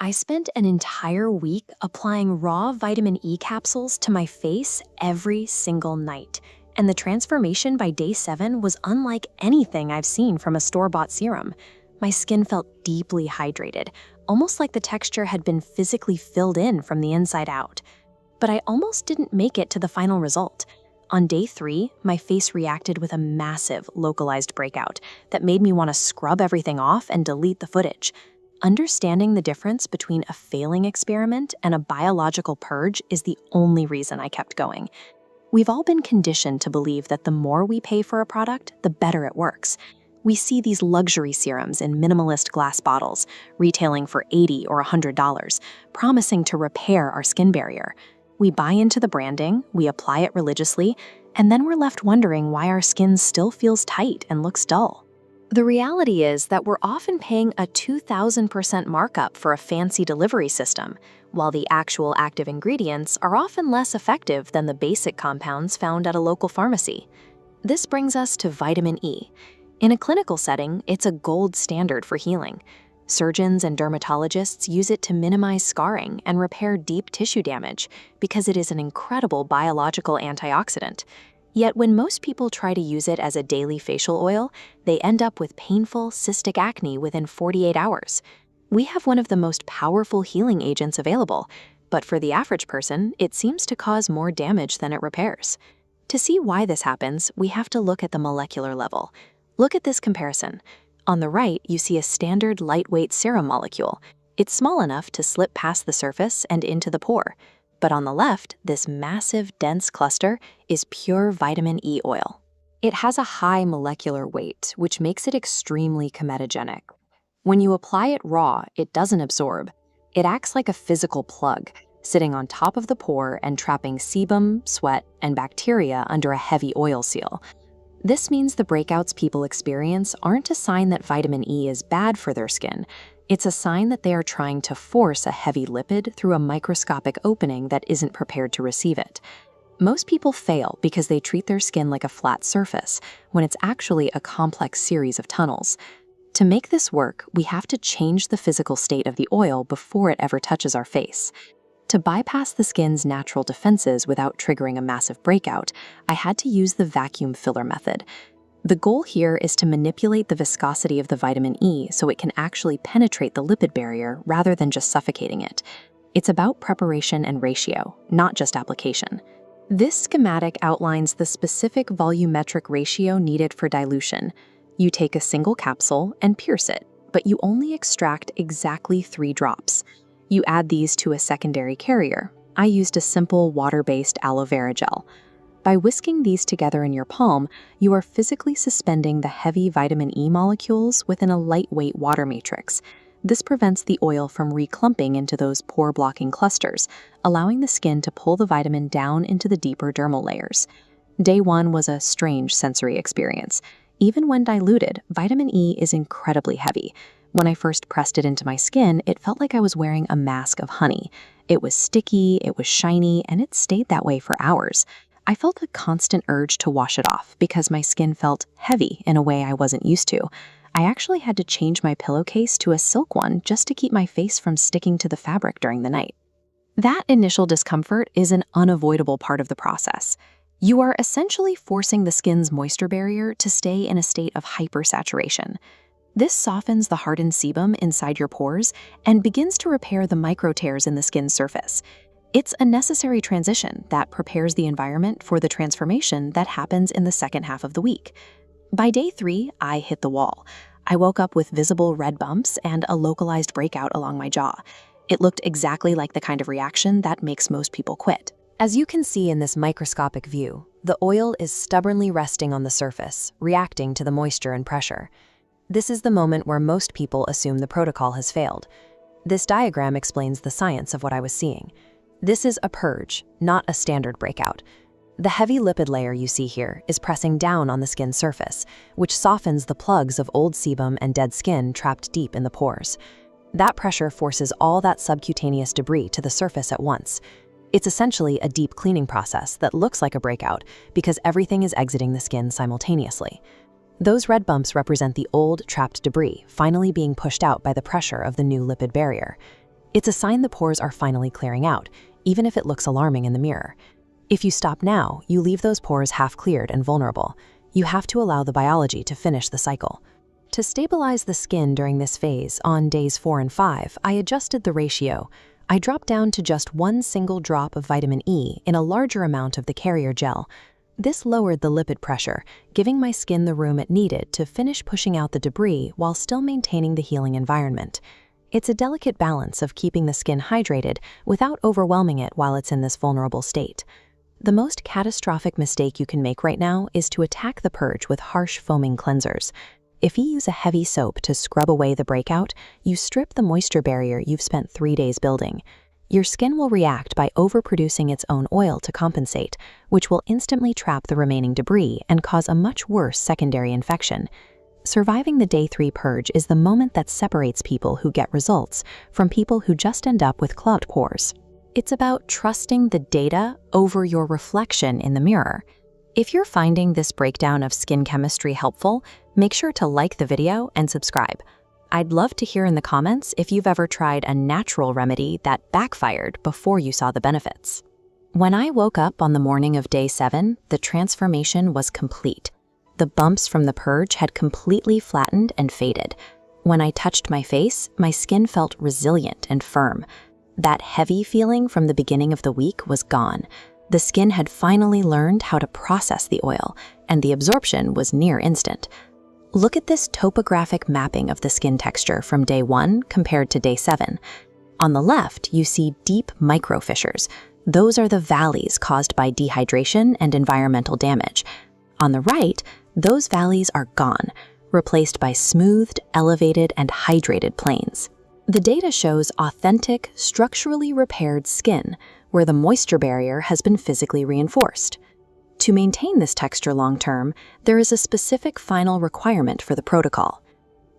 I spent an entire week applying raw vitamin E capsules to my face every single night, and the transformation by day 7 was unlike anything I've seen from a store-bought serum. My skin felt deeply hydrated, almost like the texture had been physically filled in from the inside out. But I almost didn't make it to the final result. On day 3, my face reacted with a massive localized breakout that made me want to scrub everything off and delete the footage. Understanding the difference between a failing experiment and a biological purge is the only reason I kept going. We've all been conditioned to believe that the more we pay for a product, the better it works. We see these luxury serums in minimalist glass bottles, retailing for $80 or $100, promising to repair our skin barrier. We buy into the branding, we apply it religiously, and then we're left wondering why our skin still feels tight and looks dull. The reality is that we're often paying a 2,000% markup for a fancy delivery system, while the actual active ingredients are often less effective than the basic compounds found at a local pharmacy. This brings us to vitamin E. In a clinical setting, it's a gold standard for healing. Surgeons and dermatologists use it to minimize scarring and repair deep tissue damage because it is an incredible biological antioxidant. Yet when most people try to use it as a daily facial oil, they end up with painful cystic acne within 48 hours. We have one of the most powerful healing agents available, but for the average person, it seems to cause more damage than it repairs. To see why this happens, we have to look at the molecular level. Look at this comparison. On the right, you see a standard lightweight serum molecule. It's small enough to slip past the surface and into the pore. But on the left, this massive, dense cluster is pure vitamin E oil. It has a high molecular weight, which makes it extremely comedogenic. When you apply it raw, it doesn't absorb. It acts like a physical plug, sitting on top of the pore and trapping sebum, sweat, and bacteria under a heavy oil seal. This means the breakouts people experience aren't a sign that vitamin E is bad for their skin. It's a sign that they are trying to force a heavy lipid through a microscopic opening that isn't prepared to receive it. Most people fail because they treat their skin like a flat surface, when it's actually a complex series of tunnels. To make this work, we have to change the physical state of the oil before it ever touches our face. To bypass the skin's natural defenses without triggering a massive breakout, I had to use the vacuum filler method. The goal here is to manipulate the viscosity of the vitamin E so it can actually penetrate the lipid barrier rather than just suffocating it. It's about preparation and ratio, not just application. This schematic outlines the specific volumetric ratio needed for dilution. You take a single capsule and pierce it, but you only extract exactly 3 drops. You add these to a secondary carrier. I used a simple water-based aloe vera gel. By whisking these together in your palm, you are physically suspending the heavy vitamin E molecules within a lightweight water matrix. This prevents the oil from reclumping into those pore-blocking clusters, allowing the skin to pull the vitamin down into the deeper dermal layers. Day 1 was a strange sensory experience. Even when diluted, vitamin E is incredibly heavy. When I first pressed it into my skin, it felt like I was wearing a mask of honey. It was sticky, it was shiny, and it stayed that way for hours. I felt a constant urge to wash it off because my skin felt heavy in a way I wasn't used to. I actually had to change my pillowcase to a silk one just to keep my face from sticking to the fabric during the night. That initial discomfort is an unavoidable part of the process. You are essentially forcing the skin's moisture barrier to stay in a state of hypersaturation. This softens the hardened sebum inside your pores and begins to repair the micro tears in the skin's surface. It's a necessary transition that prepares the environment for the transformation that happens in the second half of the week. By day 3, I hit the wall. I woke up with visible red bumps and a localized breakout along my jaw. It looked exactly like the kind of reaction that makes most people quit. As you can see in this microscopic view, the oil is stubbornly resting on the surface, reacting to the moisture and pressure. This is the moment where most people assume the protocol has failed. This diagram explains the science of what I was seeing. This is a purge, not a standard breakout. The heavy lipid layer you see here is pressing down on the skin's surface, which softens the plugs of old sebum and dead skin trapped deep in the pores. That pressure forces all that subcutaneous debris to the surface at once. It's essentially a deep cleaning process that looks like a breakout because everything is exiting the skin simultaneously. Those red bumps represent the old, trapped debris finally being pushed out by the pressure of the new lipid barrier. It's a sign the pores are finally clearing out, even if it looks alarming in the mirror. If you stop now, you leave those pores half cleared and vulnerable. You have to allow the biology to finish the cycle. To stabilize the skin during this phase, on days 4 and 5, I adjusted the ratio. I dropped down to just 1 single drop of vitamin E in a larger amount of the carrier gel. This lowered the lipid pressure, giving my skin the room it needed to finish pushing out the debris while still maintaining the healing environment. It's a delicate balance of keeping the skin hydrated without overwhelming it while it's in this vulnerable state. The most catastrophic mistake you can make right now is to attack the purge with harsh foaming cleansers. If you use a heavy soap to scrub away the breakout, you strip the moisture barrier you've spent 3 days building. Your skin will react by overproducing its own oil to compensate, which will instantly trap the remaining debris and cause a much worse secondary infection. Surviving the day 3 purge is the moment that separates people who get results from people who just end up with clogged pores. It's about trusting the data over your reflection in the mirror. If you're finding this breakdown of skin chemistry helpful, make sure to like the video and subscribe. I'd love to hear in the comments if you've ever tried a natural remedy that backfired before you saw the benefits. When I woke up on the morning of day 7, the transformation was complete. The bumps from the purge had completely flattened and faded. When I touched my face, my skin felt resilient and firm. That heavy feeling from the beginning of the week was gone. The skin had finally learned how to process the oil, and the absorption was near instant. Look at this topographic mapping of the skin texture from day 1 compared to day 7. On the left, you see deep microfissures. Those are the valleys caused by dehydration and environmental damage. On the right, those valleys are gone, replaced by smoothed, elevated, and hydrated plains. The data shows authentic, structurally repaired skin, where the moisture barrier has been physically reinforced. To maintain this texture long-term, there is a specific final requirement for the protocol.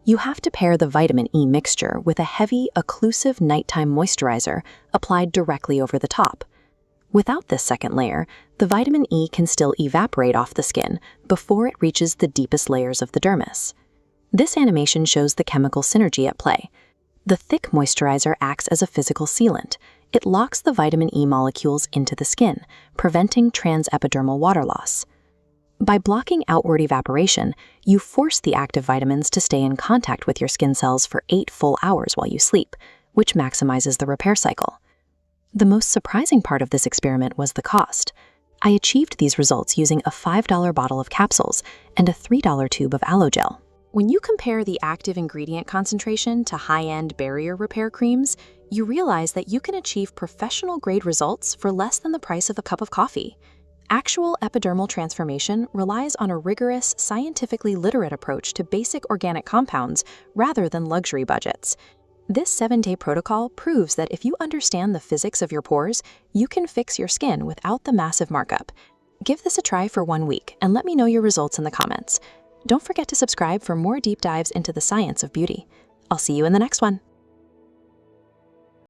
You have to pair the vitamin E mixture with a heavy, occlusive nighttime moisturizer applied directly over the top. Without this second layer, the vitamin E can still evaporate off the skin before it reaches the deepest layers of the dermis. This animation shows the chemical synergy at play. The thick moisturizer acts as a physical sealant. It locks the vitamin E molecules into the skin, preventing transepidermal water loss. By blocking outward evaporation, you force the active vitamins to stay in contact with your skin cells for 8 full hours while you sleep, which maximizes the repair cycle. The most surprising part of this experiment was the cost. I achieved these results using a $5 bottle of capsules and a $3 tube of aloe gel. When you compare the active ingredient concentration to high-end barrier repair creams, you realize that you can achieve professional-grade results for less than the price of a cup of coffee. Actual epidermal transformation relies on a rigorous, scientifically literate approach to basic organic compounds rather than luxury budgets. This 7-day protocol proves that if you understand the physics of your pores, you can fix your skin without the massive markup. Give this a try for 1 week and let me know your results in the comments. Don't forget to subscribe for more deep dives into the science of beauty. I'll see you in the next one.